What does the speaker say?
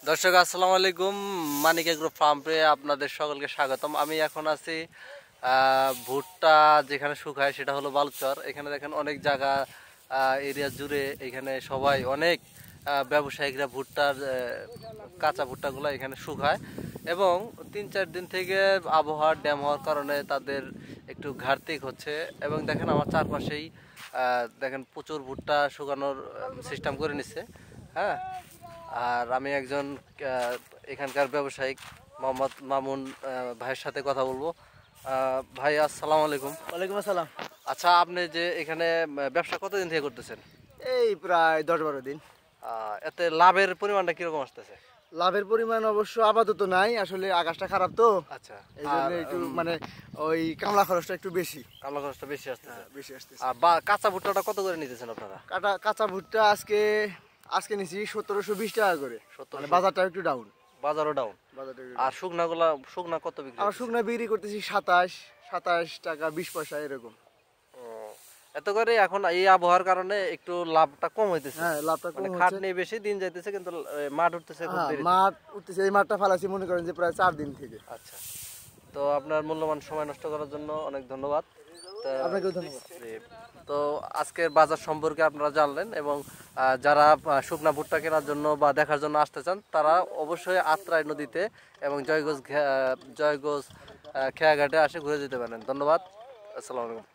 দর্শক আসসালামু আলাইকুম, মানিক এগ্রো ফার্মে আপনাদের সকলকে স্বাগতম। আমি এখন আছি ভুট্টা যেখানে শুকায় সেটা হলো বালুচর। এখানে দেখেন অনেক জায়গা এরিয়া জুড়ে এখানে সবাই অনেক ব্যবসায়িকরা ভুট্টার কাঁচা ভুট্টাগুলো এখানে শুকায় এবং 3-4 দিন থেকে আবহাওয়ার ড্যাম হওয়ার কারণে তাদের একটু ঘাটতি হচ্ছে। এবং দেখেন আমার চারপাশেই দেখেন প্রচুর ভুট্টা শুকানোর সিস্টেম করে নিচ্ছে। হ্যাঁ, আর আমি একজন এখানকার ব্যবসায়িক মোহাম্মদ মামুন ভাইয়ের সাথে কথা বলবো। ভাই আসসালামু আলাইকুম। ওয়ালাইকুম আসসালাম। আচ্ছা, আপনি যে এখানে ব্যবসা কতদিন থেকে করতেছেন? এই প্রায় 10-12 দিন। এতে লাভের পরিমাণটা কিরকম আসতেছে? লাভের পরিমাণ অবশ্য আপাতত নাই, আসলে আকাশটা খারাপ তো। আচ্ছা, এই জন্য একটু মানে ওই কামলা খরচটা একটু বেশি। কামলা খরচটা বেশি আসতেছে। বেশি আসতেছে। আর কাঁচা ভুট্টাটা কত করে নিতেছেন আপনারা? কাঁচা ভুট্টা আজকে নিছি 1720 টাকা করে। মানে বাজারটা একটু ডাউন। বাজারও ডাউন। আর শুকনা কত বিক্রি? আর শুকনা বিক্রি করতেছি 27 টাকা 20 পয়সা এরকম। এত করে এখন এই আবহাওয়ার কারণে একটু লাভটা কম হইতেছে। হ্যাঁ, লাভটা কম হচ্ছে। খাটনি বেশি দিন যাইতেছে কিন্তু মাঠ উঠতেছে খুব দেরি। মাঠ উঠতেছে, এই মাঠটা ফালাইছি মনে করেন যে প্রায় 4 দিন থেকে। আচ্ছা, তো আপনার মূল্যবান সময় নষ্ট করার জন্য অনেক ধন্যবাদ। আপনাকেও ধন্যবাদ। তো আজকের বাজার সম্পর্কে আপনারা জানলেন এবং যারা শুকনা ভুট্টা কেনার জন্য বা দেখার জন্য আসতে চান তারা অবশ্যই আত্রাই নদীতে এবং জয়গঞ্জ খেয়াঘাটে আসে ঘুরে যেতে পারেন। ধন্যবাদ, আসসালামু আলাইকুম।